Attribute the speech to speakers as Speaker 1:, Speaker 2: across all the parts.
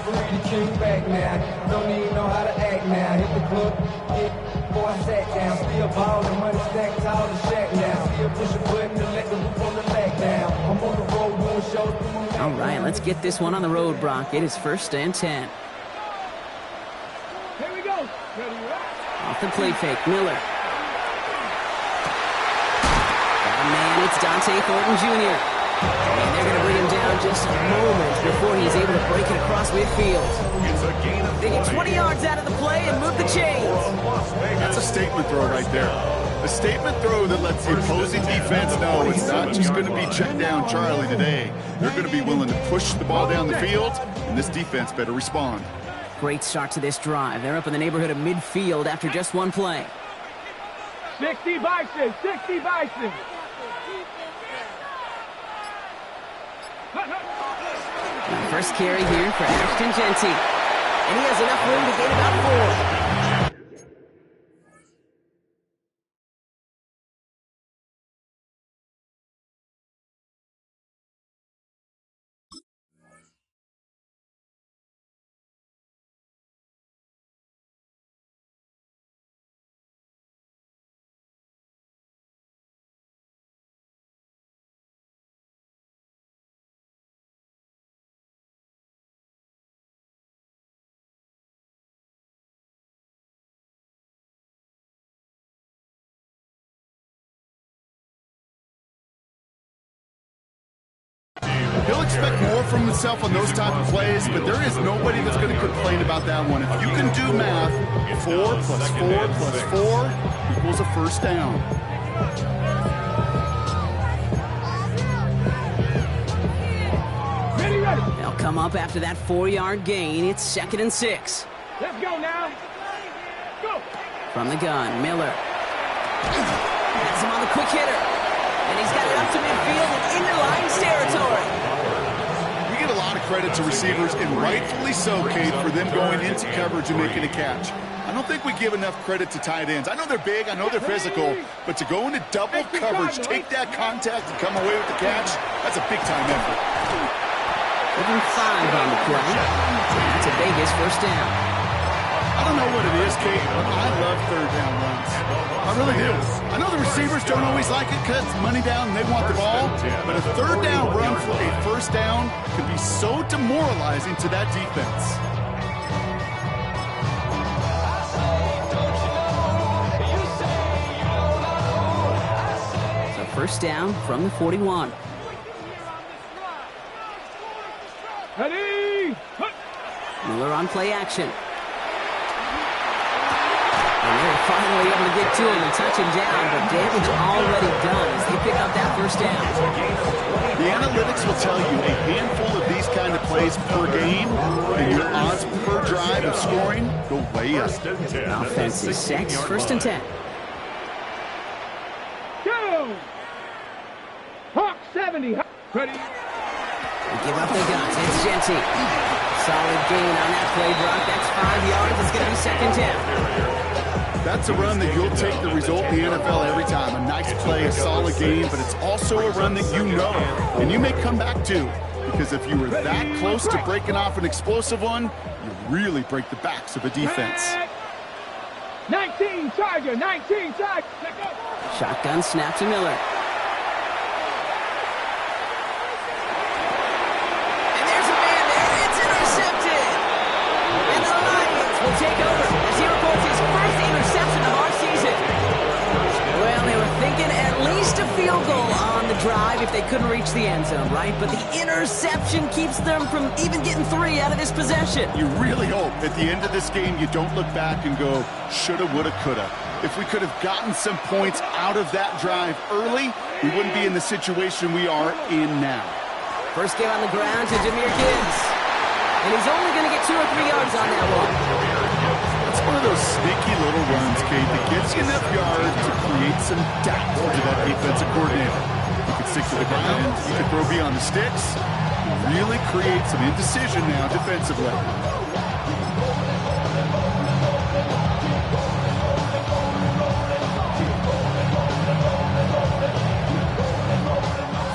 Speaker 1: referee, the king back now. Don't even know how to act now. Hit the club, yeah, boy, I sat down. Still ballin', money stacked tall as Shaq now. Still push a button to let the roof on the lag down. I'm on the road doing shows.
Speaker 2: All right, let's get this one on the road, Brock. It is 1st and 10.
Speaker 3: Here we go. Ready,
Speaker 2: Off the play fake, Miller. Man, it's Dante Thornton Jr. And they're going to bring him down just a moment before he's able to break it across midfield. They get 20 yards out of the play and move the chains.
Speaker 4: That's a statement throw right there. A statement throw that lets the opposing defense know it's not just going to be check down Charlie today. They're going to be willing to push the ball down the field, and this defense better respond.
Speaker 2: Great start to this drive. They're up in the neighborhood of midfield after just one play.
Speaker 3: 60 Bison, 60 Bison.
Speaker 2: First carry here for Ashton Jeanty. And he has enough room to gain about 4.
Speaker 4: He'll expect more from himself on those type of plays, but there is nobody that's going to complain about that one. If you can do math, 4 plus 4 plus 4 equals a first down.
Speaker 3: Ready.
Speaker 2: They'll come up after that 4-yard gain. It's 2nd and 6.
Speaker 3: Let's go now. Go.
Speaker 2: From the gun, Miller. Has him on the quick hitter. And he's got it up to midfield and into Lions territory.
Speaker 4: We give a lot of credit to receivers, and rightfully so, Kate, for them going into coverage and making a catch. I don't think we give enough credit to tight ends. I know they're big, I know they're physical, but to go into double coverage, take that contact, and come away with the catch, that's a big-time effort.
Speaker 2: Even 5 on the play. That's a Vegas first down.
Speaker 4: I don't know what it is, Kate, but I love third down runs. I really do. I know the receivers don't always like it because it's money down and they want the ball, but a third down run for a first down can be so demoralizing to that defense.
Speaker 2: So first down from the 41.
Speaker 3: Ready.
Speaker 2: Miller on play action. And they're finally able to get to him and touch him down, but damage already done as they pick up that first down.
Speaker 4: The analytics will tell you a handful of these kind of plays per game, and your odds per drive of scoring go way up.
Speaker 2: Offense is 6, 1st and 10.
Speaker 3: Go. Hawk 70. Ready.
Speaker 2: They give up the guns. It's Jeanty. Solid gain on that play, Brock. That's 5 yards. It's going to be 2nd down.
Speaker 4: That's a run that you'll take the result in the NFL every time. A nice play, a solid game, but it's also a run that you know and you may come back to, because if you were that close to breaking off an explosive one, you really break the backs of a defense.
Speaker 3: 19 Charger, 19 Charger.
Speaker 2: Shotgun snap to Miller. And there's a man there. It's intercepted. And the Lions will take over as he records his first interception of our season. Well, they were thinking at least a field goal on the drive if they couldn't reach the end zone, right? But the interception keeps them from even getting 3 out of this possession.
Speaker 4: You really hope at the end of this game you don't look back and go, shoulda, woulda, coulda. If we could have gotten some points out of that drive early, we wouldn't be in the situation we are in now.
Speaker 2: First game on the ground to Jahmyr Gibbs. And he's only going to get 2 or 3 yards on that one.
Speaker 4: It's one of those sneaky little runs, Kate, that gets you enough yards to create some doubt to that defensive coordinator. You can stick to the ground, you can throw beyond the sticks, really create some indecision now defensively.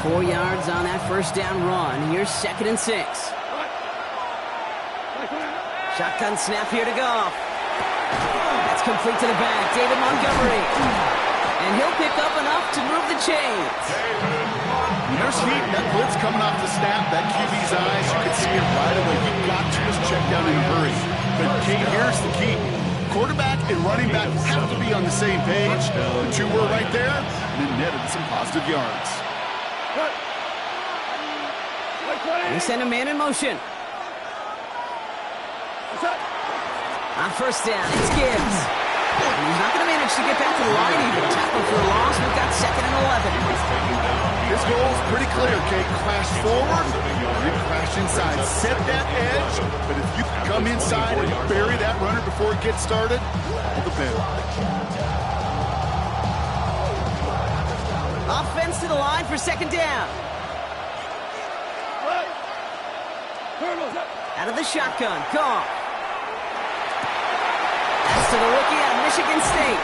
Speaker 2: Four yards on that first down run. Here's 2nd and 6. Shotgun snap here to Goff. That's complete to the back. David Montgomery. And he'll pick up enough to move the chains.
Speaker 4: There's heat. That blitz coming off the snap. That QB's eyes, you could see it right away. He got to his check down in a hurry. But Kate, here's the key. Quarterback and running back have to be on the same page. The two were right there, and it netted some positive yards.
Speaker 2: They send a man in motion. On first down, it's Gibbs. And he's not going to manage to get back to the line even. Tackle for a loss. We've got 2nd and 11.
Speaker 4: His goal is pretty clear, Kate. Crash forward, then crash inside. Set that edge, but if you can come inside and bury that runner before it gets started, all the better.
Speaker 2: Offense to the line for 2nd down. Out of the shotgun, Goff. Pass to the rookie out of Michigan State.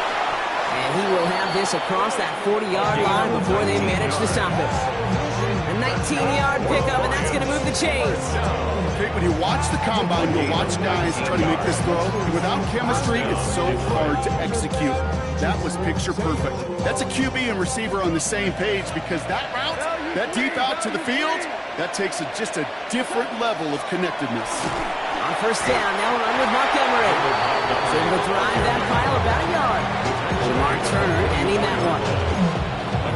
Speaker 2: And he will have this across that 40-yard line before they manage to stop it. A 19-yard pickup, and that's going to move the chains.
Speaker 4: Okay, when you watch the combine, you'll watch guys try to make this throw. Without chemistry, it's so hard to execute. That was picture perfect. That's a QB and receiver on the same page because that route, that deep out to the field, that takes just a different level of connectedness.
Speaker 2: On first down, now we'll run with Montgomery. He's able to drive that pile about a yard. Lamar Turner ending that one.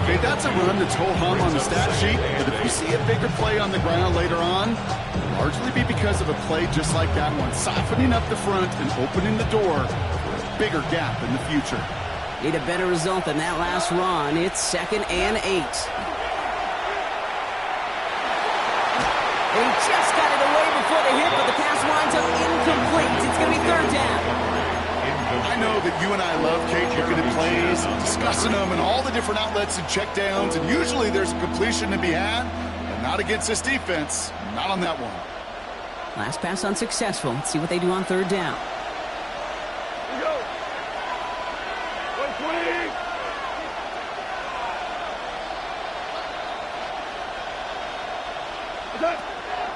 Speaker 4: Okay, that's a run that's ho-hum on the stat sheet, but if you see a bigger play on the ground later on, it'll largely be because of a play just like that one, softening up the front and opening the door for a bigger gap in the future.
Speaker 2: Need a better result than that last run. It's 2nd and 8. And he just got it away before the hit, but the pass winds up incomplete. It's going to be 3rd down.
Speaker 4: I know that you and I love, Kate, looking at plays, discussing them, and all the different outlets and checkdowns, and usually there's a completion to be had, but not against this defense, not on that one.
Speaker 2: Last pass unsuccessful. Let's see what they do on 3rd down.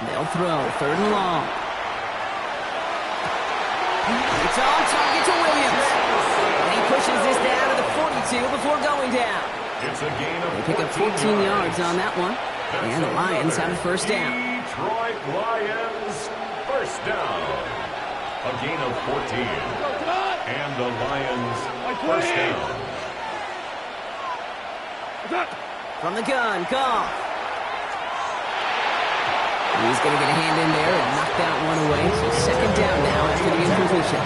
Speaker 2: They'll throw 3rd and long. It's on target to Williams. And he pushes this down to the 42 before going down. They pick up 14 yards on that one. And the Lions have a first down.
Speaker 5: Detroit Lions, first down. A gain of 14. And the Lions, first down.
Speaker 2: From the gun, Goff. He's going to get a hand in there and knock that one away. So 2nd down now after the incompletion.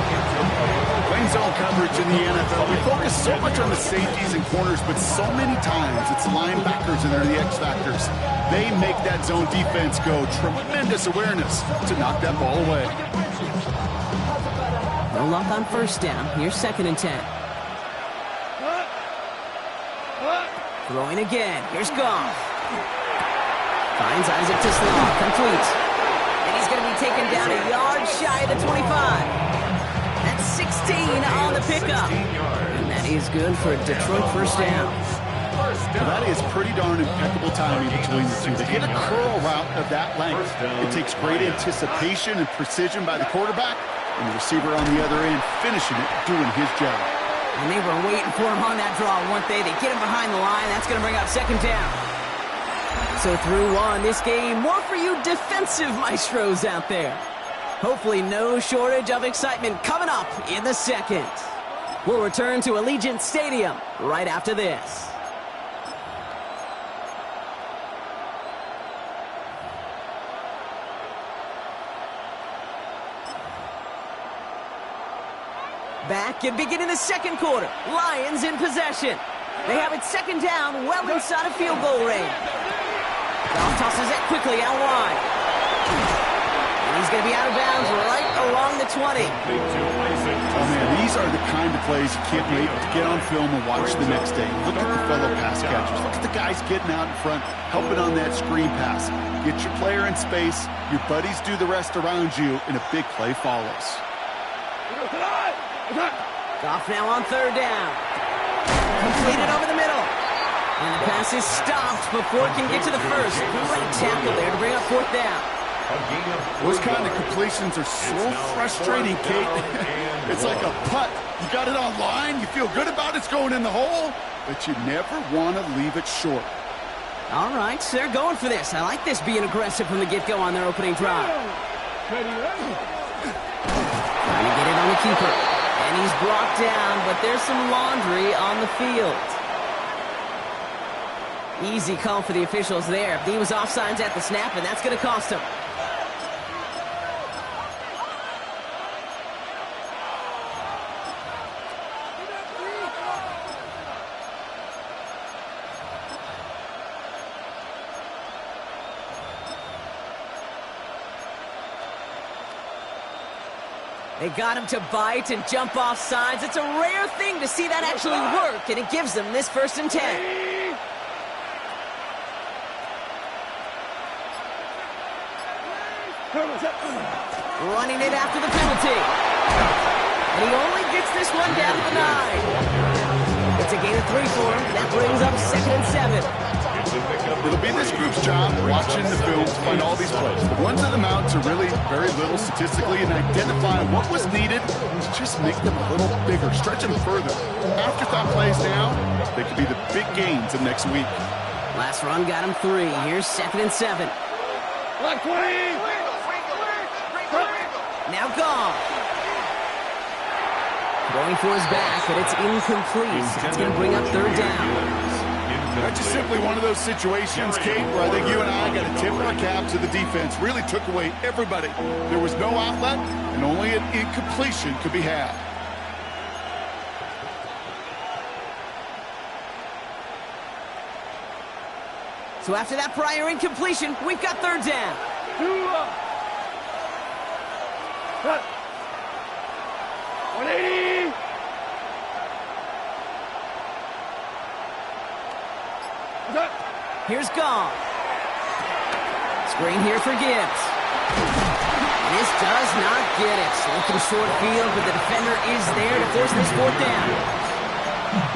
Speaker 4: Playing zone coverage in the NFL, we focus so much on the safeties and corners, but so many times it's the linebackers and they're the X factors. They make that zone defense go. Tremendous awareness to knock that ball away.
Speaker 2: No luck on first down. Here's 2nd and 10. Throwing again. Here's Goff. Finds Isaac Tisdale, complete. And he's going to be taken down a yard shy of the 25. That's 16 on the pickup. And that is good for a Detroit first down.
Speaker 4: Well, that is pretty darn impeccable timing between the two. To hit a curl route of that length, it takes great anticipation and precision by the quarterback, and the receiver on the other end finishing it, doing his job.
Speaker 2: And they were waiting for him on that draw, weren't they? They get him behind the line. That's going to bring up 2nd down. So through one, this game, more for you defensive maestros out there. Hopefully no shortage of excitement coming up in the 2nd. We'll return to Allegiant Stadium right after this. Back and beginning the 2nd quarter. Lions in possession. They have it 2nd down, well inside of field goal range. Goff tosses it quickly out wide. And he's going to be out of bounds right along the 20.
Speaker 4: Oh, man, these are the kind of plays you can't wait to get on film and watch the next day. Look at the fellow pass catchers. Look at the guys getting out in front, helping on that screen pass. Get your player in space, your buddies do the rest around you, and a big play follows.
Speaker 2: Goff now on 3rd down. Completed over the middle. And the pass is stopped before it can get to the first. Great tackle there to bring up 4th down.
Speaker 4: Those kind of completions are so frustrating, Kate. It's like a putt. You got it on line, you feel good about it's going in the hole, but you never want to leave it short.
Speaker 2: All right, so they're going for this. I like this being aggressive from the get-go on their opening drive.
Speaker 3: Ready,
Speaker 2: Trying to get it on the keeper. And he's brought down, but there's some laundry on the field. Easy call for the officials there. He was offsides at the snap, and that's going to cost him. They got him to bite and jump off sides. It's a rare thing to see that actually work, and it gives them this 1st and 10. Running it after the penalty. And he only gets this one down to the 9. It's a gain of 3 for him. That brings up 2nd and 7.
Speaker 4: It'll be this group's job watching the film to find all these plays. The ones that amount to really very little statistically and identify what was needed to just make them a little bigger, stretch them further. Afterthought plays now, they could be the big gains of next week.
Speaker 2: Last run got him 3. Here's 2nd and 7. Now gone. Going for his back, but it's incomplete. That's going to bring up 3rd down.
Speaker 4: That's just simply one of those situations, Kate, where I think you and I got to tip our cap to the defense. Really took away everybody. There was no outlet, and only an incompletion could be had.
Speaker 2: So after that prior incompletion, we've got 3rd down.
Speaker 3: 180.
Speaker 2: Here's Gong. Screen here for Gibbs. This does not get it. Looking short field, but the defender is there to force this 4th down.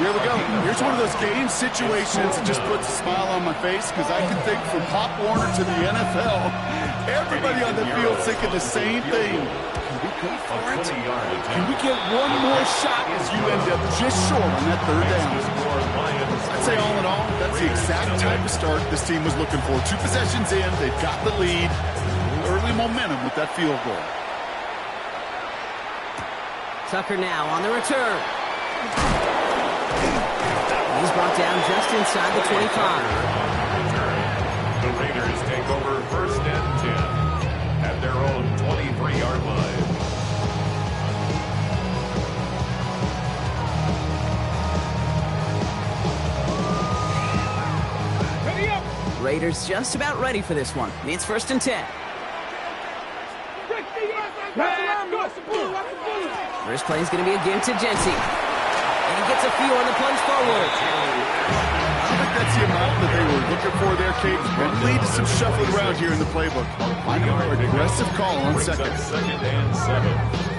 Speaker 4: Here we go. Here's one of those game situations that just puts a smile on my face because I can think from Pop Warner to the NFL, everybody on the field thinking the same thing. Can we go for it? Can we get one more shot as you end up just short on that 3rd down? I'd say all in all, that's the exact type of start this team was looking for. 2 possessions in, they've got the lead. Early momentum with that field goal.
Speaker 2: Tucker now on the return. He's brought down just inside the 25.
Speaker 5: The Raiders take over 1st and 10 at their own 23-yard line.
Speaker 2: Raiders just about ready for this one. It's 1st and 10. First play is going to be a give to Jency. And he gets a few on the plunge forward.
Speaker 4: I think that's the amount that they were looking for there, Kate. And lead to some shuffling around here in the playbook. I know, aggressive call on 2nd.
Speaker 5: 2nd and 7.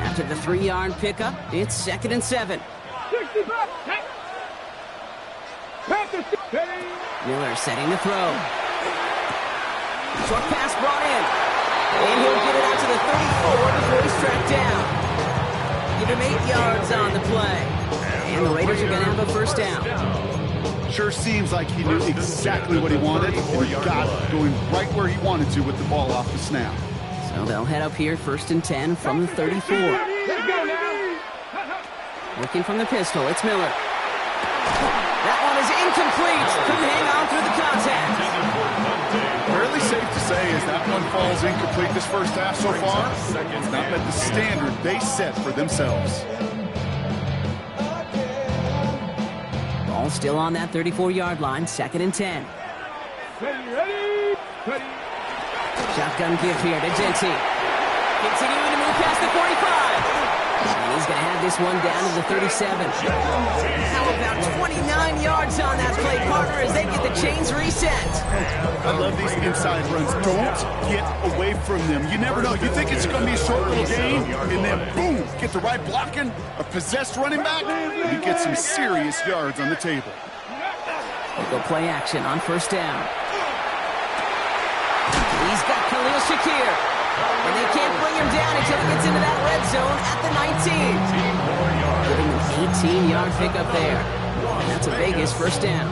Speaker 2: After the 3-yard pickup, it's 2nd and 7. Miller setting the throw. Short pass brought in. And he'll get it out to the 34 before he's tracked down. Give him 8 yards on the play. And the Raiders are going to have a 1st down.
Speaker 4: Sure seems like he knew exactly what he wanted, and he got it, going right where he wanted to with the ball off the snap.
Speaker 2: So they'll head up here 1st and 10 from the 34. Looking from the pistol, it's Miller. That one is incomplete. Couldn't hang on through the contact.
Speaker 4: Fairly safe to say as that one falls incomplete this 1st half so far, it's not met the standard they set for themselves.
Speaker 2: Ball still on that 34-yard line, 2nd and 10.
Speaker 3: Ready.
Speaker 2: Shotgun give here to Jency. Continuing to move past the 45. And he's going to have this one down to the 37. How about 29 yards on that play, partner, as they get the chains reset.
Speaker 4: I love these inside runs. Don't get away from them. You never know. You think it's going to be a short little gain, and then boom, get the right blocking, a possessed running back, and you get some serious yards on the table.
Speaker 2: They go play action on first down. He's got Khalil Shakir. And they can't bring him down until he gets into that red zone at the 19. Giving an 18-yard pickup there. And that's a Vegas first down.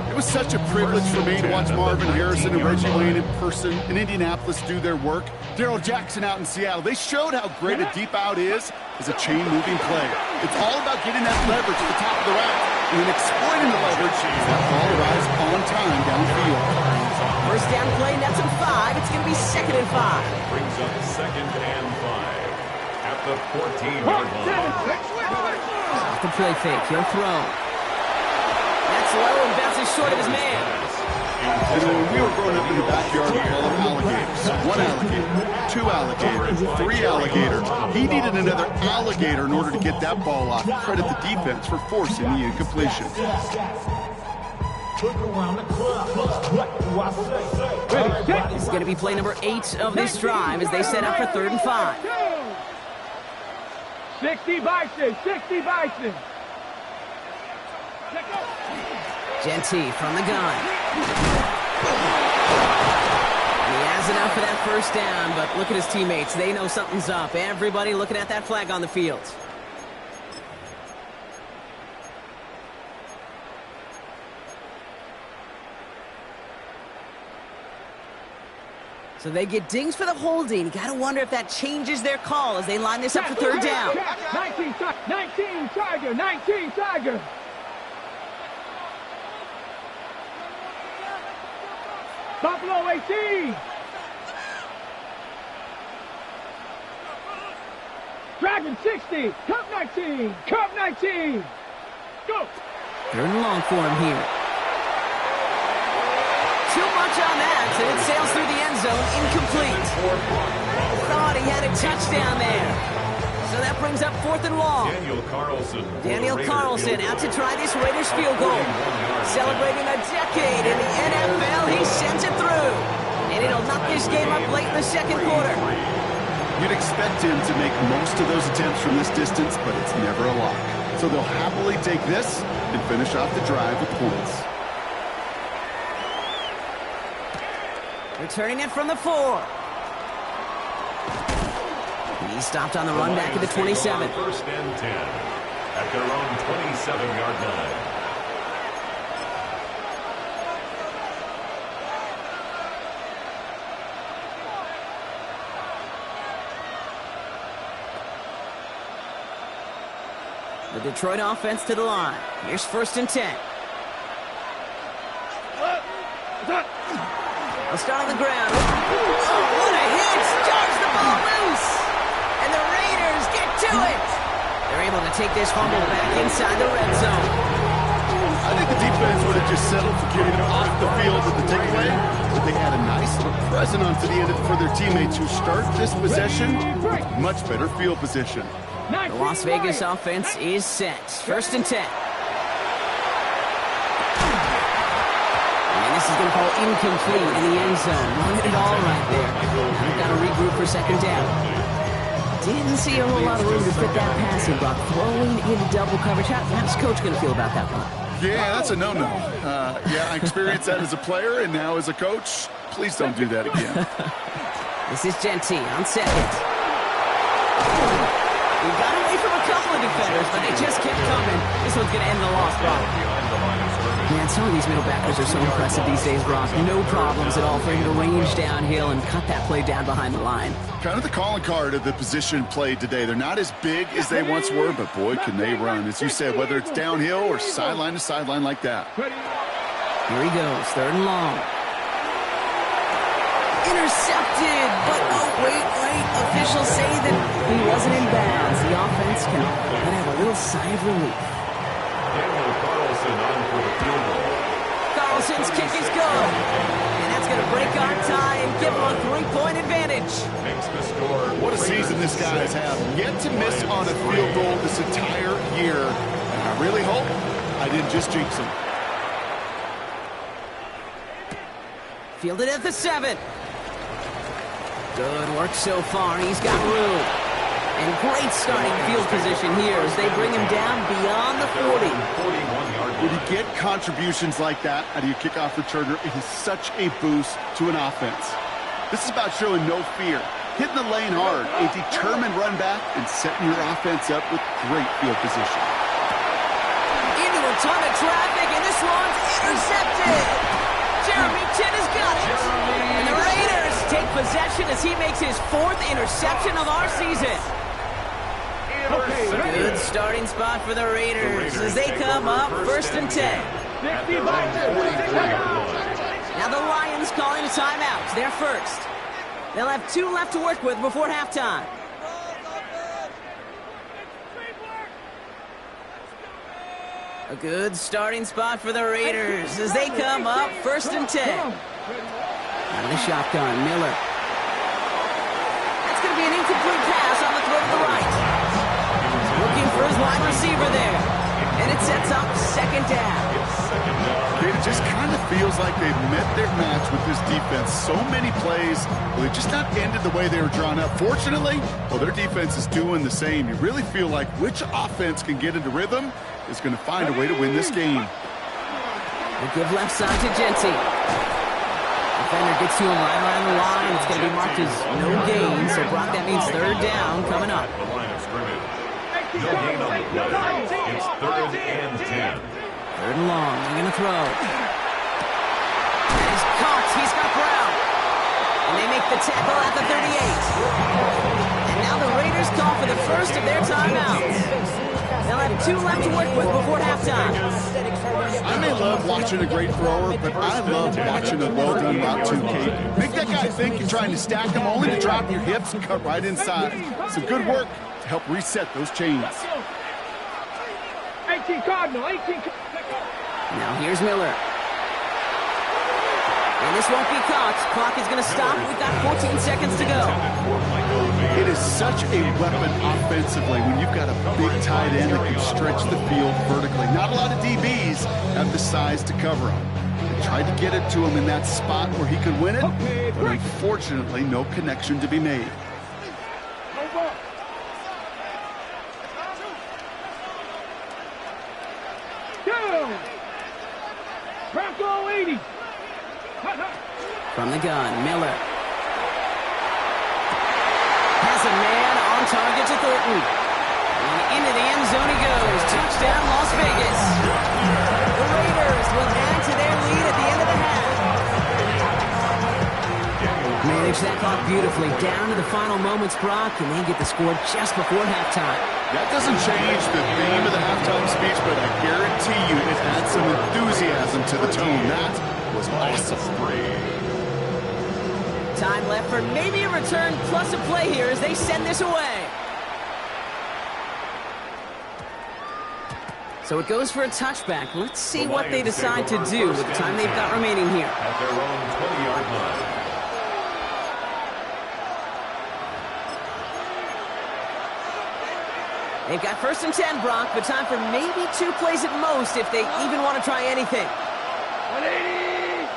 Speaker 4: It was such a privilege for me to watch Marvin Harrison and Reggie Wayne in person in Indianapolis do their work. Darrell Jackson out in Seattle. They showed how great a deep out is as a chain-moving play. It's all about getting that leverage at the top of the route and then exploiting the leverage as that ball arrives on time downfield.
Speaker 2: First down play, that's a 5. It's going to be 2nd and 5.
Speaker 5: Brings up 2nd and 5 at the 14-yard line.
Speaker 2: Off the play fake, he'll throw. That's low and bounces short of his man.
Speaker 4: You know, when we were growing up in the backyard, we called them alligators. 1 alligator, 2 alligators, 3 alligators. He needed another alligator in order to get that ball off. Credit the defense for forcing the incompletion.
Speaker 2: This is going to be play number 8 of this drive as they set up for 3rd and 5.
Speaker 3: 60 Bison, 60 Bison.
Speaker 2: Genty from the gun. He has enough for that first down, but look at his teammates. They know something's up. Everybody looking at that flag on the field. So they get dings for the holding. You got to wonder if that changes their call as they line this up for 3rd down.
Speaker 3: 19 Tiger, 19 Tiger. Buffalo 18. Dragon 60. Cup 19. Cup 19. Go.
Speaker 2: 3rd and long for him here. Too much on that, so it sails through the end zone, incomplete. Thought he had a touchdown there. So that brings up 4th and long. Daniel Carlson out to try this Raiders field goal. Celebrating a decade in the NFL, he sends it through. And it'll knock this game up late in the 2nd quarter.
Speaker 4: You'd expect him to make most of those attempts from this distance, but it's never a lock. So they'll happily take this and finish off the drive with points.
Speaker 2: Returning it from the 4. He stopped on the run back at the 27.
Speaker 5: 1st and 10 at their own 27-yard line.
Speaker 2: The Detroit offense to the line. Here's 1st and 10. They'll start on the ground. Oh, what a hit! Charge the ball loose! And the Raiders get to it! They're able to take this fumble back inside the red zone.
Speaker 4: I think the defense would have just settled for getting it off the field with the takeaway, but they had a nice little present onto the end for their teammates who start this possession with much better field position.
Speaker 2: The Las Vegas offense is set. 1st and 10. This is going to fall incomplete in the end zone. Run it all right there. We've got to regroup for 2nd down. Didn't see a whole lot of room to fit that passing block. Throwing into double coverage. How's Coach going to feel about that one?
Speaker 4: Yeah, that's a no-no. Yeah, I experienced that as a player, and now as a coach, please don't do that again.
Speaker 2: This is Genty on 2nd. We got away from a couple of defenders, but they just kept coming. This one's going to end the loss problem. Man, some of these middle backers are so impressive these days, Brock. No problems at all for him to range downhill and cut that play down behind the line.
Speaker 4: Kind of the calling card of the position played today. They're not as big as they once were, but boy, can they run. As you said, whether it's downhill or sideline to sideline like that.
Speaker 2: Here he goes, 3rd and long. Intercepted, but oh, wait. Officials say that he wasn't in bounds. The offense can have a little sigh of relief.
Speaker 5: Daniel Carlson on for the field goal.
Speaker 2: Carlson's kick is good. And that's going to break our tie and give him a 3-point advantage.
Speaker 5: Makes the score.
Speaker 4: What a season this guy has had. Yet to miss on a field goal this entire year. And I really hope I didn't just jinx him.
Speaker 2: Fielded at the 7. Good work so far. He's got room. And great starting field position here as they bring him down beyond the 40.
Speaker 5: 41-yard
Speaker 4: When you get contributions like that out of your kickoff returner, it is such a boost to an offense. This is about showing no fear, hitting the lane hard, a determined run back, and setting your offense up with great field position.
Speaker 2: Into a ton of traffic, and this one's intercepted. Jeremy Chin has got it. And the Raiders take possession as he makes his 4th interception of our season. Good starting spot for the Raiders as they come up 1st and 10. Now the Lions calling a timeout. They're first. They'll have 2 left to work with before halftime. A good starting spot for the Raiders as they come up 1st and 10. Out of the shotgun, Miller. That's going to be an incomplete pass on the throw to the right. Looking for his wide receiver there. And it sets up 2nd down.
Speaker 4: It just kind of feels like they've met their match with this defense. So many plays, well, they've just not ended the way they were drawn up. Fortunately, well, their defense is doing the same. You really feel like which offense can get into rhythm is going to find a way to win this game.
Speaker 2: A good left side to Genty. Defender gets to him right around the line. It's going to be marked as no gain. So, Brock, that means 3rd down coming up.
Speaker 5: The line of scrimmage. No gain on the play. It's 3rd and 10.
Speaker 2: 3rd and long. They're going to throw. He's caught. He's got Brown. And they make the tackle at the 38. And now the Raiders call for the first of their timeouts. They'll have 2 left to work with before halftime.
Speaker 4: I may love watching a great thrower, but I love watching a well-done route too, Kate. Make that guy think you're trying to stack him only to drop your hips and cut right inside. Some good work to help reset those chains.
Speaker 3: 18 Cardinal, 18.
Speaker 2: Now here's Miller. And this won't be caught. Clock is going to stop. We've got 14 seconds to go.
Speaker 4: It is such a weapon offensively when you've got a big tight end that can stretch the field vertically. Not a lot of DBs have the size to cover him. They tried to get it to him in that spot where he could win it, but unfortunately, no connection to be made.
Speaker 3: Bronco 80.
Speaker 2: From the gun, Miller. Has a man on target to Thornton. And into the end zone he goes. Touchdown, Las Vegas. The Raiders will add to their lead at the end of the half. Manage that clock beautifully down to the final moments, Brock, and they get the score just before halftime.
Speaker 4: That doesn't change the theme of the halftime speech, but I guarantee you it adds some enthusiasm to the tone. That was awesome.
Speaker 2: Time left for maybe a return plus a play here as they send this away. So it goes for a touchback. Let's see what they decide to do with the time they've got remaining here.
Speaker 5: At their own 20-yard line.
Speaker 2: They've got 1st and 10, Brock, but time for maybe 2 plays at most if they even want to try anything.
Speaker 3: 180.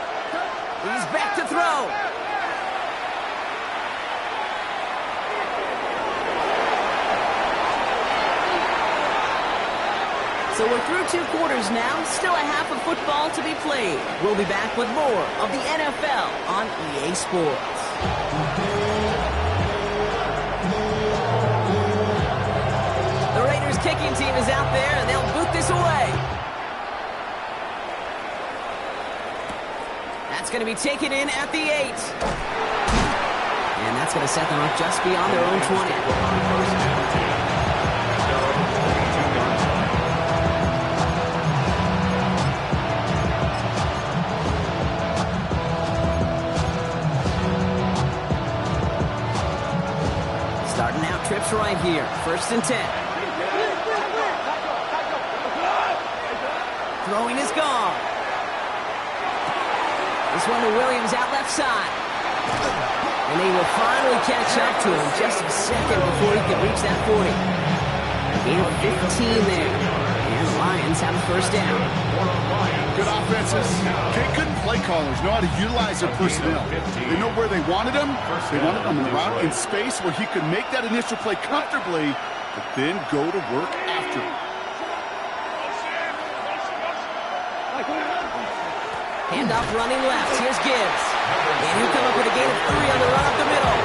Speaker 2: He's back to throw. So we're through 2 quarters now, still a half of football to be played. We'll be back with more of the NFL on EA Sports. The Raiders kicking team is out there, and they'll boot this away. That's going to be taken in at the 8. And that's going to set them up just beyond their own 20. Starting out trips right here. 1st and 10. Throwing is gone. This one to Williams out left side. And they will finally catch up to him just a second before he can reach that 40. Gain of 15 there. And the Lions have a first down.
Speaker 4: Good offenses. Okay, good play callers know how to utilize their personnel. They know where they wanted him. They wanted him around in space where he could make that initial play comfortably, but then go to work after.
Speaker 2: Handoff running left. Here's Gibbs. And he'll come up with a gain of 3 on the run up the middle.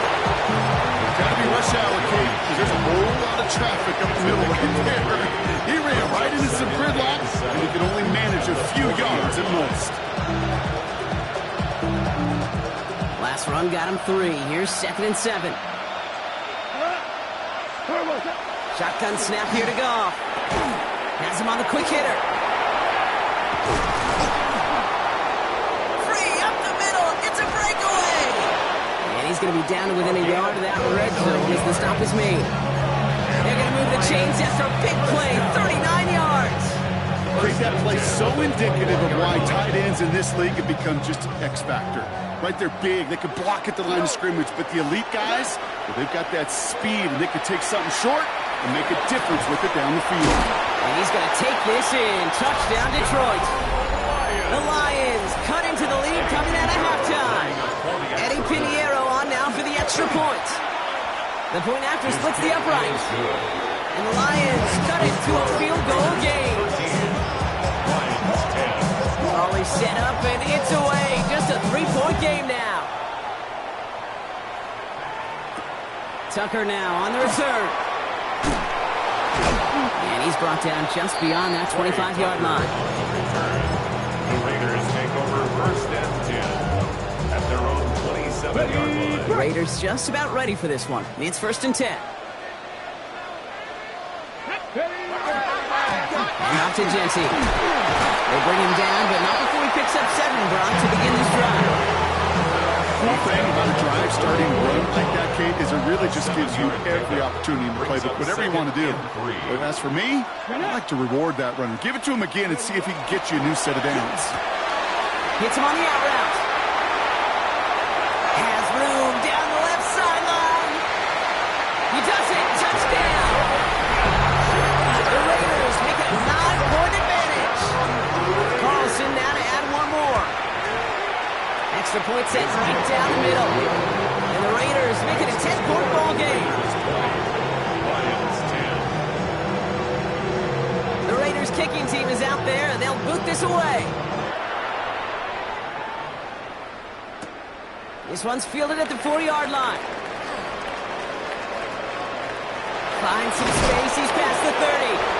Speaker 4: Gotta be rush hour, Kate, because there's a whole lot of traffic up the middle right there. He ran right into some gridlock, and he could only manage a few yards at most.
Speaker 2: Last run got him 3. Here's 2nd and 7. Shotgun snap here to Goff. Has him on the quick hitter. Free up the middle. It's a breakaway. And he's going to be down to within a yard of that red zone as the stop is made. They're going to move the chains after a big play. 39 yards.
Speaker 4: Great, that play so indicative of why tight ends in this league have become just an X factor. Right, they're big, they can block at the line of scrimmage, but the elite guys, well, they've got that speed, and they can take something short and make a difference with it down the field.
Speaker 2: And he's going to take this in. Touchdown, Detroit. The Lions cut into the lead coming out of halftime. Eddie Pinheiro on now for the extra point. The point after splits the upright. And the Lions cut it to a field goal game. Always set up, and it's away. Just a 3-point game now. Tucker now on the return. And he's brought down just beyond that 25-yard line.
Speaker 5: The Raiders take over 1st and 10 at their own 27-yard line.
Speaker 2: Raiders just about ready for this one. It's 1st and 10. And off to Jency. They bring him down, but not before he picks up 7, Brock, to begin this drive.
Speaker 4: One thing about a drive starting run like that, Kate, is it really just gives you every opportunity in the playbook, whatever you want to do. But as for me, I like to reward that runner. Give it to him again and see if he can get you a new set of downs.
Speaker 2: Hits him on the out route. Has room down the left sideline. He does it. Touchdown. The Raiders make it a 9-point advantage. Carlson now to add 1 more. Extra point set right down the middle. And the Raiders make it a 10-point ball game.
Speaker 5: Lions 10.
Speaker 2: The Raiders kicking team is out there, and they'll boot this away. This one's fielded at the 40-yard line. Finds some space. He's past the 30.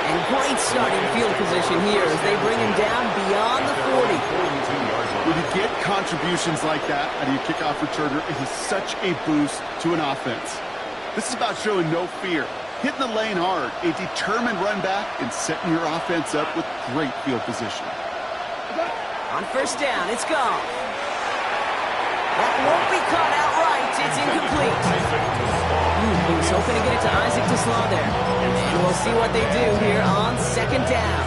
Speaker 2: And great starting field position here as they bring him down beyond the 40.
Speaker 4: When you get contributions like that out of your kickoff returner, it is such a boost to an offense. This is about showing no fear, hitting the lane hard, a determined run back, and setting your offense up with great field position.
Speaker 2: On 1st down, it's gone. That won't be caught outright. It's incomplete. He was hoping to get it to Isaac Toussaint there. And we'll see what they do here on 2nd down.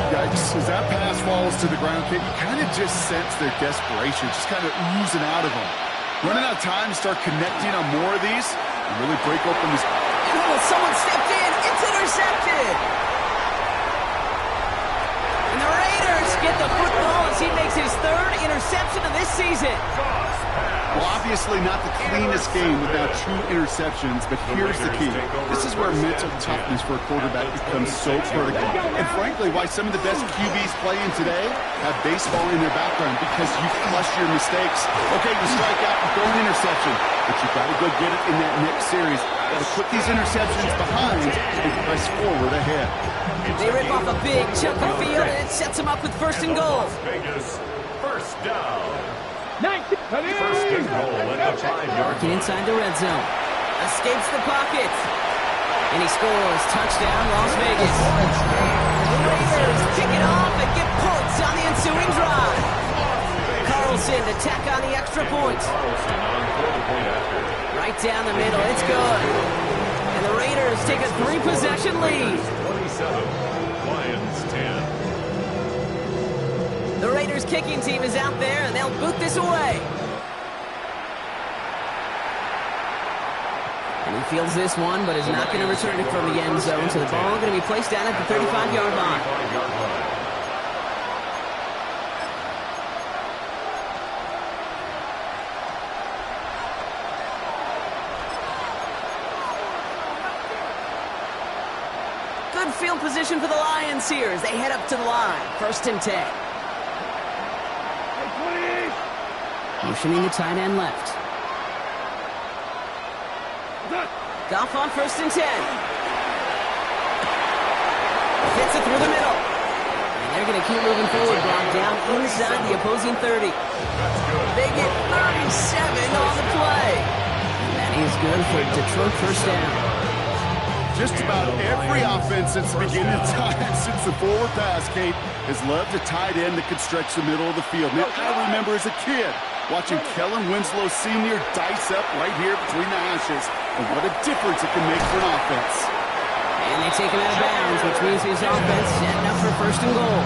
Speaker 4: Yikes, as that pass falls to the ground, Kate, you kind of just sense their desperation, just kind of oozing out of them. Running out of time to start connecting on more of these and really break open this.
Speaker 2: Oh, someone stepped in. It's intercepted. And the Raiders get the football as he makes his 3rd interception of this season.
Speaker 4: Well, obviously not the cleanest game without 2 interceptions, but here's the key. This is where mental toughness for a quarterback becomes so critical. And frankly, why some of the best QBs playing today have baseball in their background, because you flush your mistakes. Okay, you strike out and throw an interception, but you've got to go get it in that next series. Got to put these interceptions behind and press forward ahead.
Speaker 2: They rip off a big chunk of field, and it sets them up with 1st and goal.
Speaker 5: Vegas, 1st down.
Speaker 3: 19.
Speaker 5: 1st and goal at the 5-yard
Speaker 2: Working inside the red zone. Escapes the pocket. And he scores. Touchdown, Las Vegas. The Raiders kick it off and get points on the ensuing drive. Carlson to tack on the extra point.
Speaker 5: Carlson on for the point after.
Speaker 2: Right down the middle. It's good. And the Raiders take a 3-possession lead.
Speaker 5: 27, Lions 10.
Speaker 2: The The Raiders kicking team is out there, and they'll boot this away. And he fields this one, but is not going to return it from the end zone, so the ball going to be placed down at the 35-yard line. Good field position for the Lions here as they head up to the line. 1st and 10. Motioning the tight end left. Goff on 1st and 10. Fits it through the middle. And they're going to keep moving forward, Brock, down inside the opposing 30. They get 37 on the play. And that is good for Detroit 1st down.
Speaker 4: Just about every offense since the beginning of time, since the forward pass, Kate, has loved a tight end that can stretch the middle of the field. Now, I remember as a kid watching Kellen Winslow Sr. dice up right here between the hashes, and what a difference it can make for an offense.
Speaker 2: And they take him out of bounds, which means his offense setting up for 1st and goal.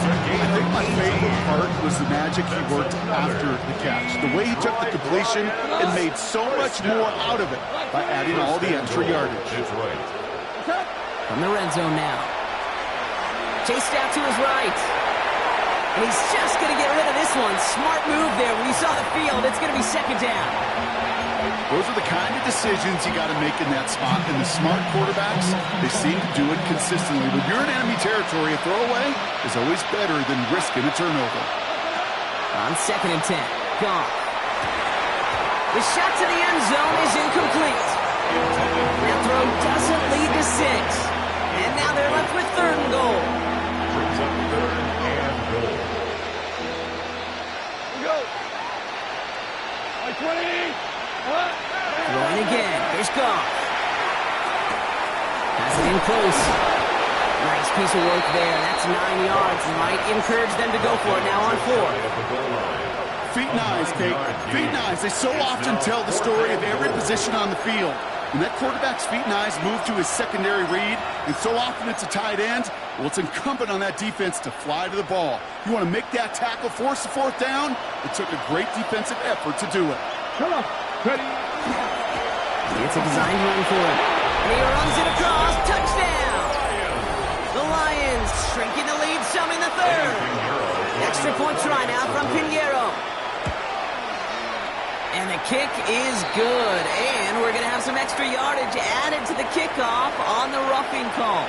Speaker 4: I think my favorite part was the magic he worked after the catch. The way he took the completion and made so much more out of it by adding all the extra yardage.
Speaker 2: From the red zone now. Chased out to his right. And he's just going to get rid of this one. Smart move there. When you saw the field, it's going to be 2nd down.
Speaker 4: Those are the kind of decisions you got to make in that spot. And the smart quarterbacks, they seem to do it consistently. When you're in enemy territory, a throwaway is always better than risking a turnover.
Speaker 2: On 2nd and 10. Gone. The shot to the end zone is incomplete. That throw doesn't lead to 6. And now they're left with 3rd and goal.
Speaker 5: Brings up 3rd and goal.
Speaker 3: Go. 20.
Speaker 2: Throwing again. Here's Goff. Has it in close. Nice piece of work there. That's 9 yards. Might encourage them to go for it now on 4.
Speaker 4: Feet and eyes, Kate. Feet and eyes. They so often tell the story of every position on the field. When that quarterback's feet and eyes move to his secondary read, and so often it's a tight end, well, it's incumbent on that defense to fly to the ball. You want to make that tackle, force the 4th down? It took a great defensive effort to do it.
Speaker 3: Come on. Ready.
Speaker 2: It's a designed run for it. And he runs it across. Touchdown! The Lions shrinking the lead some in the 3rd. Extra point try now from Pinheiro. And the kick is good. And we're going to have some extra yardage added to the kickoff on the roughing call.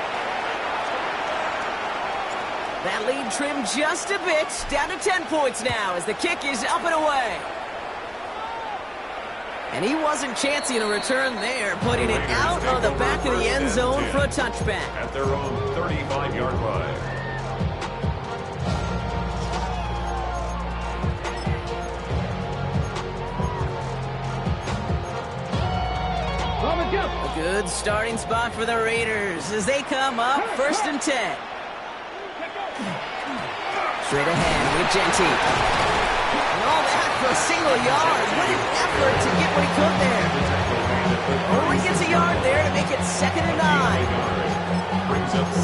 Speaker 2: That lead trimmed just a bit. Down to 10 points now as the kick is up and away. And he wasn't chancing a return there, putting it out of the back of the end zone for a touchback.
Speaker 5: At their own 35-yard line.
Speaker 2: A good starting spot for the Raiders as they come up 1st and 10. Straight ahead with Genty. And all that for a single yard. What an effort to get what he could there. Only gets a yard there to make it 2nd and 9.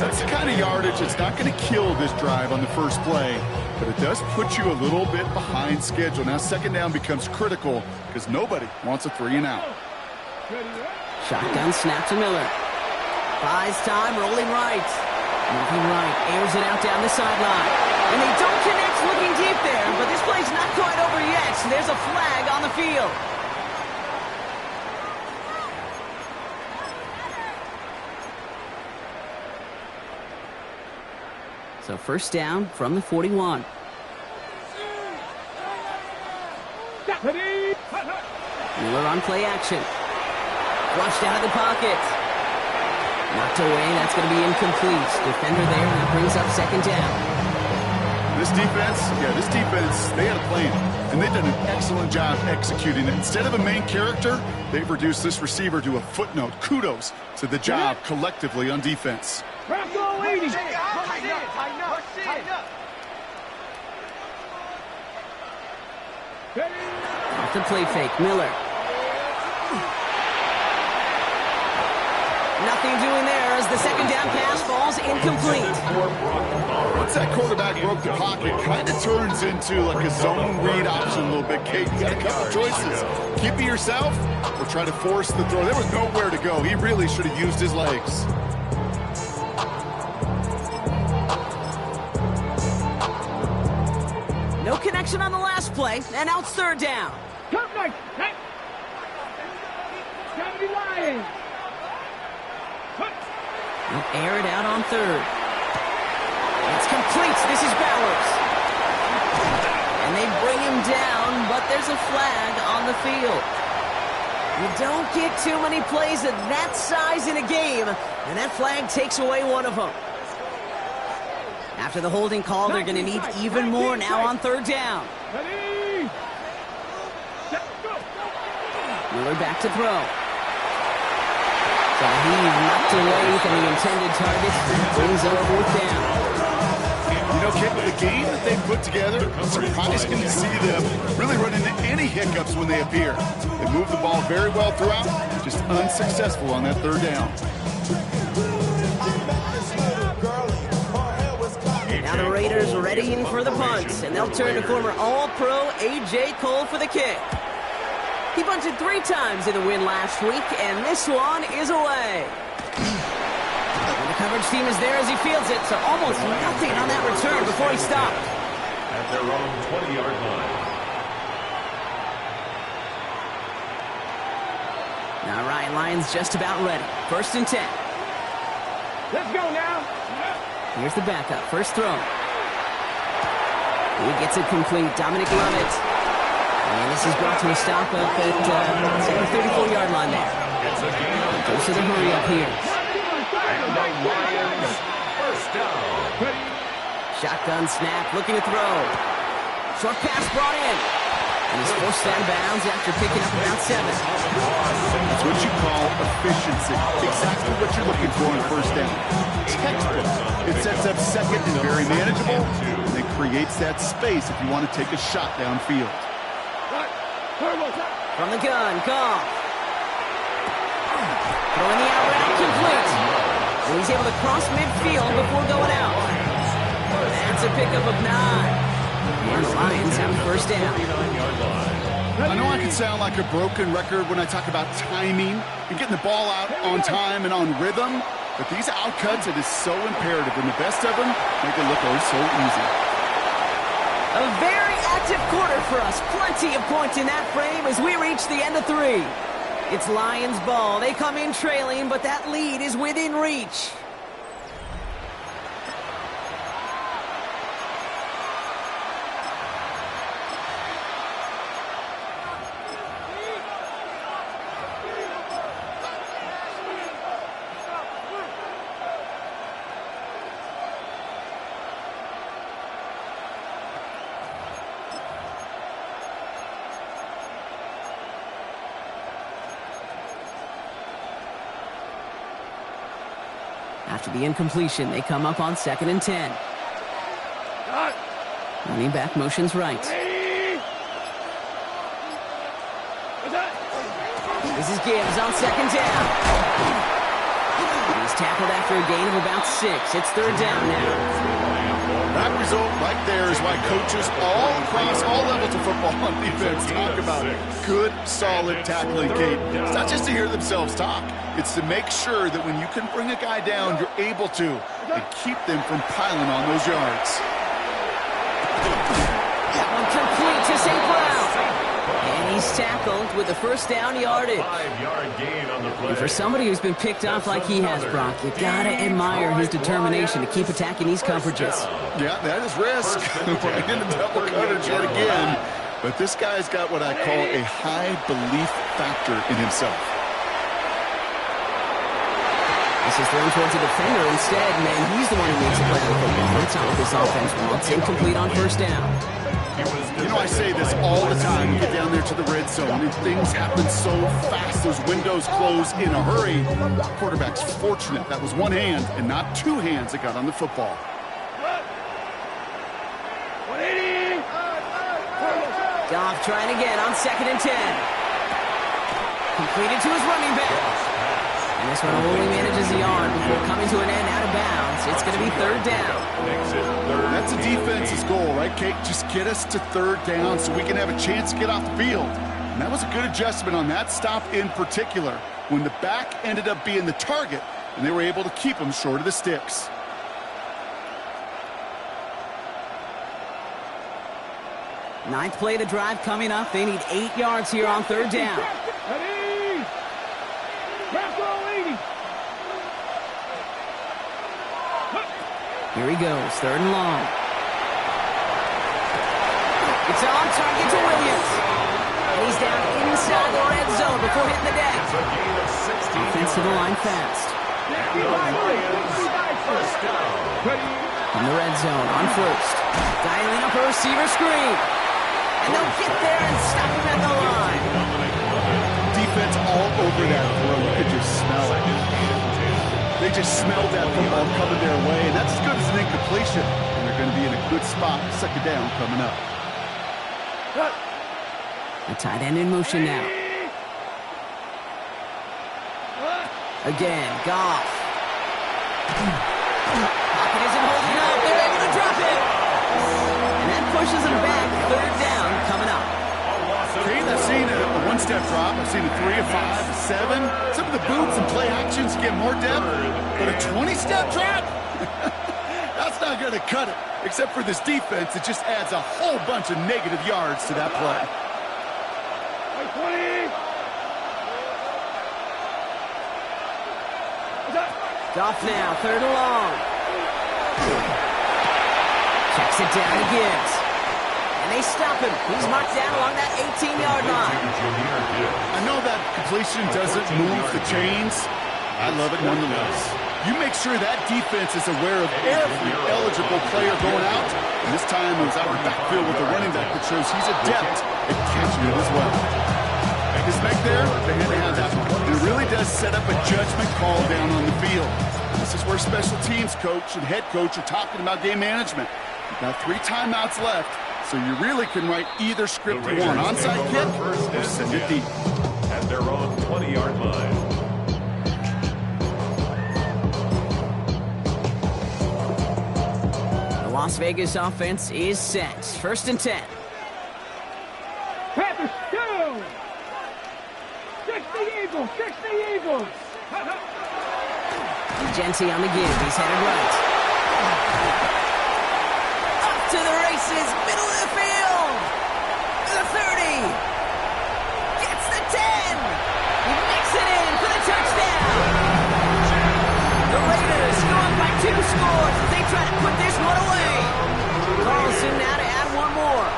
Speaker 4: That's the kind of yardage that's not going to kill this drive on the first play, but it does put you a little bit behind schedule. Now 2nd down becomes critical because nobody wants a 3 and out.
Speaker 2: Shotgun snap to Miller. Buys time, rolling right. Moving right, airs it out down the sideline. And they don't connect looking deep there, but this play's not quite over yet. So there's a flag on the field. So 1st down from the 41. Miller on play action. Flushed out of the pocket. Knocked away, that's going to be incomplete. Defender there, and it brings up 2nd down.
Speaker 4: This defense, they had a plan, and they've done an excellent job executing it. Instead of a main character, they've reduced this receiver to a footnote. Kudos to the job collectively on defense.
Speaker 3: Bronco 80.
Speaker 6: Tighten up.
Speaker 2: Off the play fake, Miller. Nothing doing there as as the second down pass falls incomplete.
Speaker 4: Once that quarterback broke the pocket, kind of turns into like a zone read option a little bit. Kate, you got a couple choices. Keep it yourself or try to force the throw. There was nowhere to go. He really should have used his legs.
Speaker 2: No connection on the last play, and now it's third down.
Speaker 3: Come back. County Lions.
Speaker 2: They'll air it out on third. It's complete. This is Bowers. And they bring him down, but there's a flag on the field. You don't get too many plays of that size in a game, and that flag takes away one of them. After the holding call, they're going to need even more now on third down. Miller back to throw. He knocked away from the intended target. Brings up fourth down.
Speaker 4: You know, Kit, with the game that they put together, it's surprising to see them really run into any hiccups when they appear. They move the ball very well throughout, just unsuccessful on that third down.
Speaker 2: Now the Raiders readying for the punt, and they'll turn to former All-Pro A.J. Cole for the kick. He bunted 3 times in the win last week, and this one is away. And the coverage team is there as he fields it, so almost nothing on that return before he stopped.
Speaker 5: At their own 20-yard line.
Speaker 2: Now Ryan Lyons just about ready. 1st and 10.
Speaker 3: Let's go now.
Speaker 2: Here's the backup. First throw. He gets it complete. Dominic Lovett. And this is brought to a stop up at the 34-yard line there. Goes to the hurry up here.
Speaker 5: And the Lions, first down.
Speaker 2: Shotgun snap, looking to throw. Short pass brought in. And he's forced out of bounds after picking up about 7.
Speaker 4: That's what you call efficiency. Exactly what you're looking for in first down. Textbook. It sets up second and very manageable, and it creates that space if you want to take a shot downfield.
Speaker 2: From the gun, Goff. Throwing the out route complete. And he's able to cross midfield before going out. That's a pickup of 9. And the Lions have a first down.
Speaker 4: I know I can sound like a broken record when I talk about timing and getting the ball out on time and on rhythm, but these outcuts, it is so imperative, and the best of them make it look oh so easy.
Speaker 2: A very active quarter for us. Plenty of points in that frame as we reach the end of 3. It's Lions ball. They come in trailing, but that lead is within reach. After the incompletion, they come up on 2nd and 10. Running back motions right. This is Gibbs on 2nd down. He's tackled after a gain of about 6. It's 3rd down now.
Speaker 4: That result right there is why coaches all across all levels of football on defense talk about good, solid tackling, Kate. It's not just to hear themselves talk. It's to make sure that when you can bring a guy down, you're able to, and keep them from piling on those yards.
Speaker 2: That one complete to St. Brown. And he's tackled with the first down yardage.
Speaker 5: 5-yard gain on the play.
Speaker 2: And for somebody who's been picked off like he has, Brock, you gotta admire his determination to keep attacking these coverages.
Speaker 4: Yeah, that is risk. Right into double coverage yet again. But this guy's got what I call a high belief factor in himself.
Speaker 2: This is thrown towards a defender instead, and he's the one who makes a play on the football. That's not what this offense wants. Incomplete on first down.
Speaker 4: You know, I say this all the time. You get down there to the red zone, and things happen so fast. Those windows close in a hurry. Quarterback's fortunate. That was one hand and not 2 hands that got on the football.
Speaker 2: Goff trying again on 2nd and 10. Completed to his running back. And this one only manages the yard before coming to an end out of bounds. It's going to be third down.
Speaker 4: That's a defense's goal, right, Kate? Just get us to third down so we can have a chance to get off the field. And that was a good adjustment on that stop in particular, when the back ended up being the target, and they were able to keep him short of the sticks.
Speaker 2: Ninth play of the drive coming up. They need 8 yards here on third down.
Speaker 3: Ready? Back row 80.
Speaker 2: Here he goes, third and long. It's on target to Williams. And he's down inside the red zone before hitting the deck. Offensive line fast. In the red zone on first. Dialing up a receiver screen. And they'll get there and stop him at the line.
Speaker 4: Defense all over that throw. You could just smell it. They just smelled that football coming their way, and that's as good as an incompletion. And they're going to be in a good spot. Second down coming up.
Speaker 2: The tight end in motion now. Again, Goff. Pocket isn't holding up. They're able to drop it. And that pushes them back. Third down coming up.
Speaker 4: Kate, I've seen a one-step drop. I've seen a 3, a 5, a 7. Some of the boots and play actions get more depth. But a 20-step drop? That's not going to cut it. Except for this defense, it just adds a whole bunch of negative yards to that play.
Speaker 3: 20.
Speaker 2: Goff now, third and long. Checks it down, he gives. And they stop him. He's marked down along that 18-yard line.
Speaker 4: I know that completion doesn't move the chains. I love it nonetheless. You make sure that defense is aware of every eligible player going out. And this time it was out of the backfield with a running back that shows he's adept at catching it as well. His back there, they had to have that one. It really does set up a judgment call down on the field. This is where special teams coach and head coach are talking about game management. You've got 3 timeouts left, so you really can write either script you want. Onside kick or send it deep.
Speaker 5: At their own 20-yard line.
Speaker 2: The Las Vegas offense is set. First and 10.
Speaker 3: Panthers, 2. 60 Eagles, 60 Eagles.
Speaker 2: Genty on the give. He's headed right. Up to the races. Middle of the field. The 30. Gets the 10. He makes it in for the touchdown. The Raiders go up by 2 scores as they try to put this one away. Carlson now to add one more.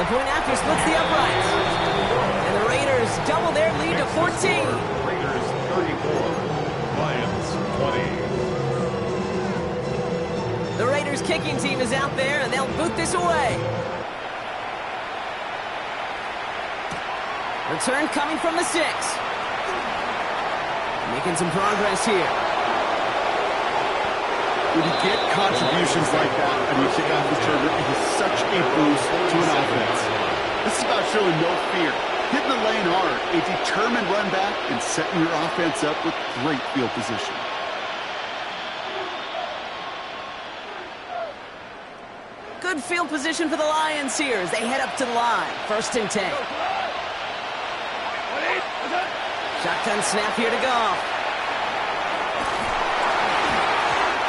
Speaker 2: The point after splits the uprights. And the Raiders double their lead to 14.
Speaker 5: Raiders 34. Lions 20.
Speaker 2: The Raiders kicking team is out there, and they'll boot this away. Return coming from the 6. Making some progress here.
Speaker 4: When you get contributions like that and you kick off returner, it is such a boost to an offense. This is about showing no fear. Hitting the lane hard, a determined run back, and setting your offense up with great field position.
Speaker 2: Good field position for the Lions here as they head up to the line. First and 10. Shotgun snap here to Goff.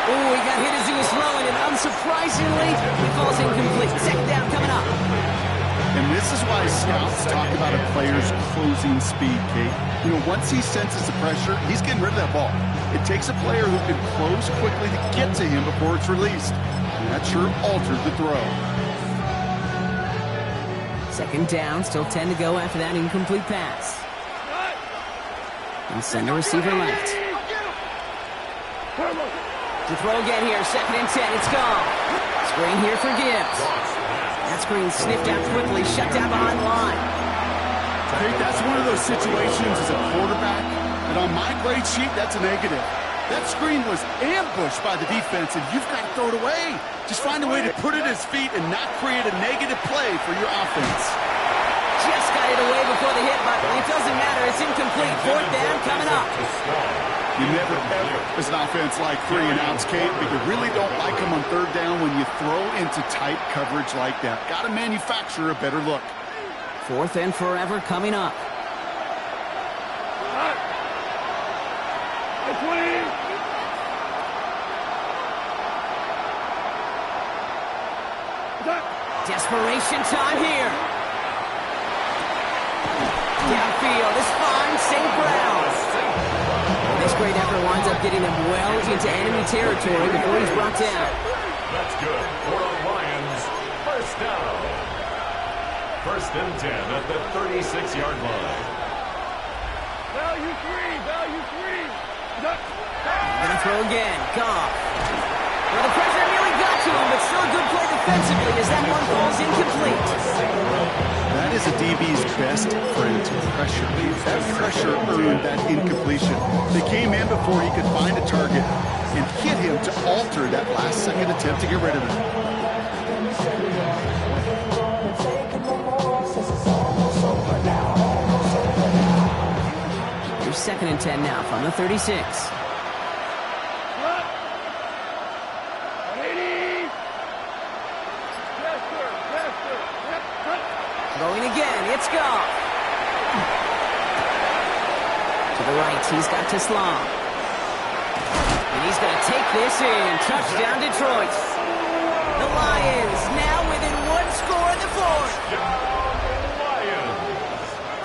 Speaker 2: Ooh, he got hit as he was throwing, and unsurprisingly, he falls incomplete. Second down coming up.
Speaker 4: And this is why scouts talk about a player's closing speed, Kate. You know, once he senses the pressure, he's getting rid of that ball. It takes a player who can close quickly to get to him before it's released. And that sure altered the throw.
Speaker 2: Second down, still 10 to go after that incomplete pass. And send a receiver left. To throw again here, second and 10, it's gone. Screen here for Gibbs. That screen sniffed out quickly, shut down behind the line.
Speaker 4: I think that's one of those situations as a quarterback, and on my grade sheet, that's a negative. That screen was ambushed by the defense, and you've got to throw it away. Just find a way to put it at his feet and not create a negative play for your offense.
Speaker 2: Just got it away before the hit, but it doesn't matter. It's incomplete. Fourth down coming up.
Speaker 4: You never, ever, as an offense, like 3 and outs, Kate, but you really don't like them on third down when you throw into tight coverage like that. Got to manufacture a better look.
Speaker 2: 4th and forever coming up. Desperation time here. Downfield is fine, St. Brown. This great effort winds up getting them well into enemy territory before he's brought down.
Speaker 5: That's good for the Lions. First down. 1st and 10 at the 36-yard line.
Speaker 3: Value 3, value 3.
Speaker 2: Gonna throw again. Goff. Well, the pressure nearly got to him, but still a good play defensively as that one falls incomplete.
Speaker 4: That is a DB's best friend, pressure. That pressure earned that incompletion. They came in before he could find a target and hit him to alter that last-second attempt to get rid of him.
Speaker 2: Here's 2nd and 10 now from the 36. Throwing again, it's Goff. To the right, he's got Teslam. And he's going to take this in. Touchdown, Detroit. The Lions now within 1 score in the 4th.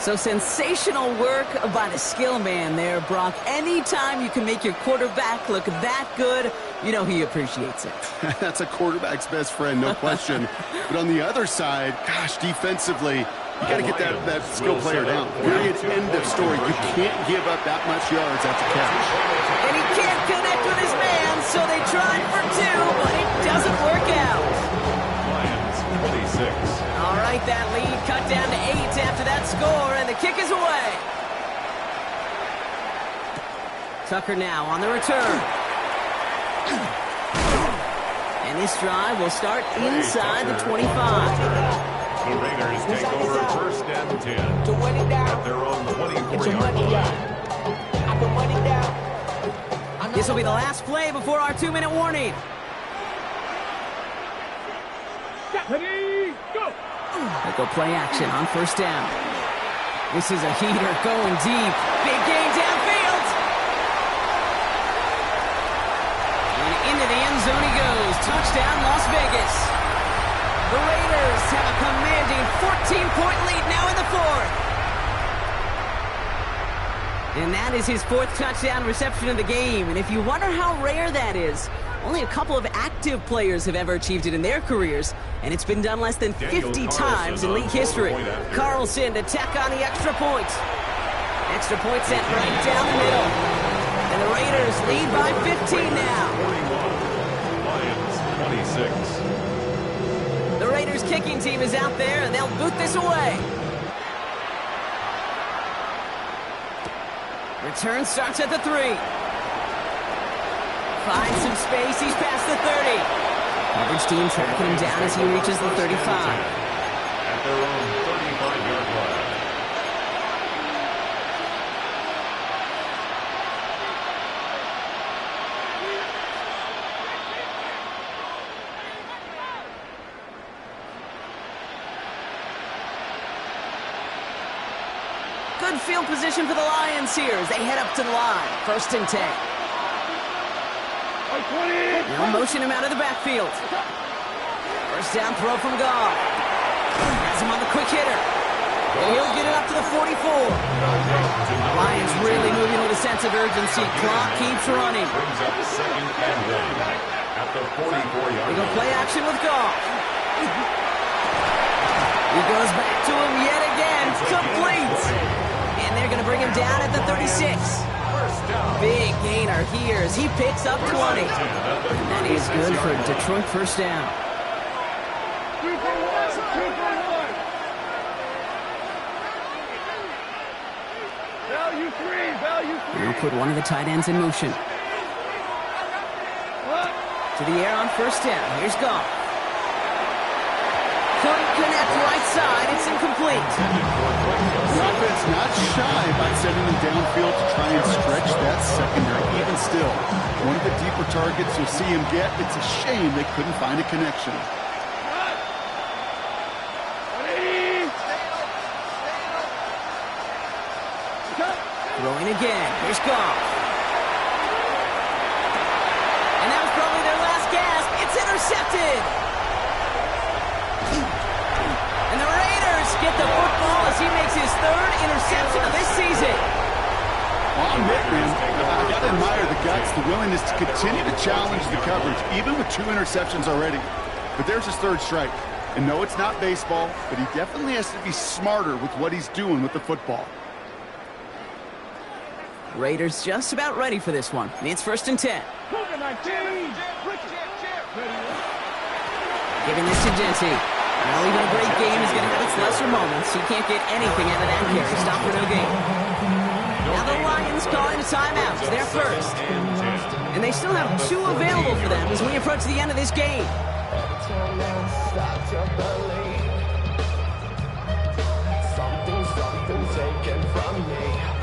Speaker 2: So sensational work by the skill man there, Brock. Anytime you can make your quarterback look that good, you know he appreciates it.
Speaker 4: That's a quarterback's best friend, no question. But on the other side, gosh, defensively, you got to get that skill player down. Period, end of story. You can't give up that much yards after catch.
Speaker 2: And he can't connect with his man, so they tried for 2, but it doesn't work out.
Speaker 5: Lions 26.
Speaker 2: All right, that lead cut down to 8 after that score, and the kick is away. Tucker now on the return. And this drive will start inside the 25.
Speaker 5: The Raiders take over 1st and 10 at their own 24-yard line.
Speaker 2: This will be the last play before our 2-minute warning.
Speaker 3: Ready, go!
Speaker 2: They go play action on 1st down. This is a heater going deep. Big gain downfield. And into the end zone he goes. Touchdown, Las Vegas. The Raiders have a commanding 14-point lead now in the 4th. And that is his 4th touchdown reception of the game. And if you wonder how rare that is, only a couple of active players have ever achieved it in their careers, and it's been done less than 50 times in league history. Carlson to tack on the extra point. Extra point sent right down the middle. And the Raiders lead by 15 now.
Speaker 5: 41, Lions 26.
Speaker 2: The Raiders kicking team is out there, and they'll boot this away. Return starts at the 3. Finds some space, he's past the 30. Coverage team tracking him down as he reaches the 35.
Speaker 5: At their own 35-yard line.
Speaker 2: Good field position for the Lions here as they head up to the line. 1st and 10. Now motion him out of the backfield. 1st down throw from Goff. Has him on the quick hitter. And he'll get it up to the 44. Lions really moving with a sense of urgency. Clock keeps running.
Speaker 5: Brings up 2nd and 1 at the 44-yard
Speaker 2: They go
Speaker 5: line.
Speaker 2: play action with Goff. He goes back to him yet again. Complete. And they're going to bring him down at the 36. Big gainer here as he picks up 20. That is good for Detroit 1st down.
Speaker 3: 2 for 1, 2 for 1. Value 3, value 3.
Speaker 2: We'll put one of the tight ends in motion. To the air on 1st down. Here's Goff. Couldn't connect right side. It's incomplete.
Speaker 4: The offense not shy about sending them downfield to try and stretch that secondary. Even still, one of the deeper targets you'll see him get. It's a shame they couldn't find a connection.
Speaker 2: Throwing again. Here's Goff. And that was probably their last gasp. It's intercepted. And the Raiders get the football as he makes his third interception of this season.
Speaker 4: Well, I'm Nick, man. I got to admire the guts, the willingness to continue to challenge the coverage, even with 2 interceptions already. But there's his third strike. And no, it's not baseball, but he definitely has to be smarter with what he's doing with the football.
Speaker 2: Raiders just about ready for this one. It's 1st and 10. Giving this to Jeanty. Well, even a great game is going to have its lesser moments. He can't get anything out of that carry. Stop for no gain. Now the Lions calling a timeout. It's their first. And they still have 2 available for them as we approach the end of this game.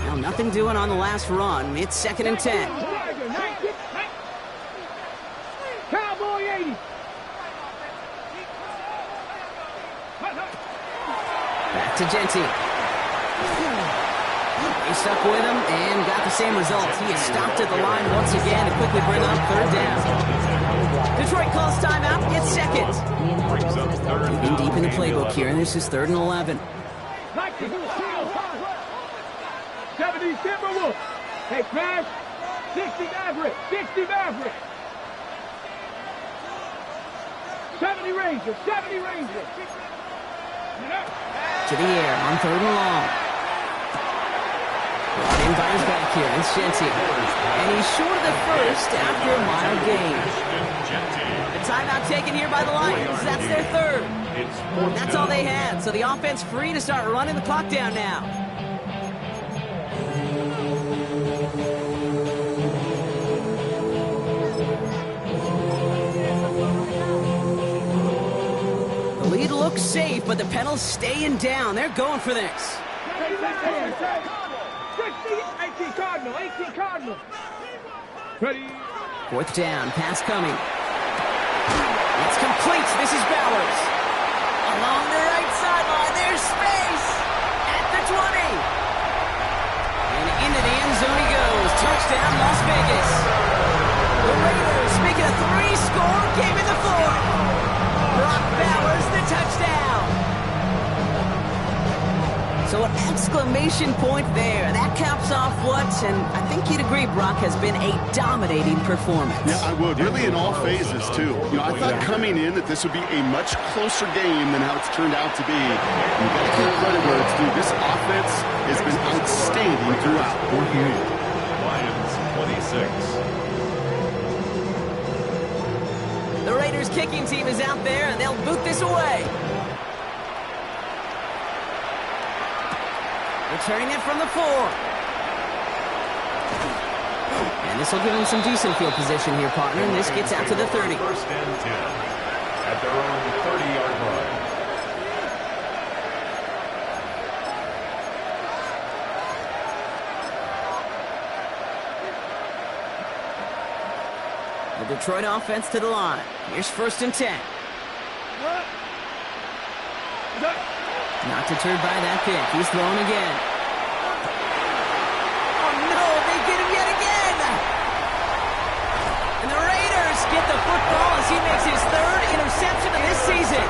Speaker 2: Well, nothing doing on the last run. It's 2nd and 10.
Speaker 3: Cowboy 80.
Speaker 2: Back to Jeanty. He stuck with him and got the same results. He is stopped at the line once again to quickly bring up 3rd down. Detroit calls timeout. It's 2nd. Digging deep in the playbook here, and this is 3rd and 11.
Speaker 3: 70 Timberwolves. Hey, Crash. 60 Maverick. 60 Maverick. 70 Rangers. 70 Rangers.
Speaker 2: To the air on 3rd and long. Brought in by his back here. It's Jeanty. And he's short of the first after a mile gain. The timeout taken here by the Lions. That's their 3rd. That's all they had. So the offense free to start running the clock down now. The lead looks safe, but the Penals staying down. They're going for this.
Speaker 3: 18 Cardinal. 18 Cardinal. Ready.
Speaker 2: 4th down. Pass coming. It's complete. This is Bowers. Along the right sideline. There's space. At the 20. And into the end zone he goes. Touchdown, Las Vegas. The Raiders make it a 3-score game in the 4th. Brock Bowers, the touchdown. So an exclamation point there. That caps off what, and I think you'd agree, Brock, has been a dominating performance.
Speaker 4: Yeah, I would. Really in all phases, too. You know, I thought coming in that this would be a much closer game than how it's turned out to be. You've got to give credit where it's due. This offense has been outstanding throughout.
Speaker 5: Lions 26.
Speaker 2: The Raiders kicking team is out there, and they'll boot this away. Returning it from the 4. And this will give them some decent field position here, partner. And this gets out to the 30.
Speaker 5: 1st and 10 at their own 30-yard line.
Speaker 2: The Detroit offense to the line. Here's 1st and 10. Not deterred by that pick. He's throwing again. Oh, no, they get him yet again. And the Raiders get the football as he makes his 3rd interception of this season.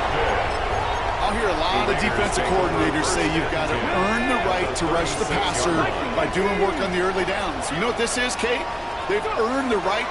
Speaker 4: I'll hear a lot of defensive coordinators say you've got to earn the right to rush the passer by doing work on the early downs. You know what this is, Kate? They've earned the right to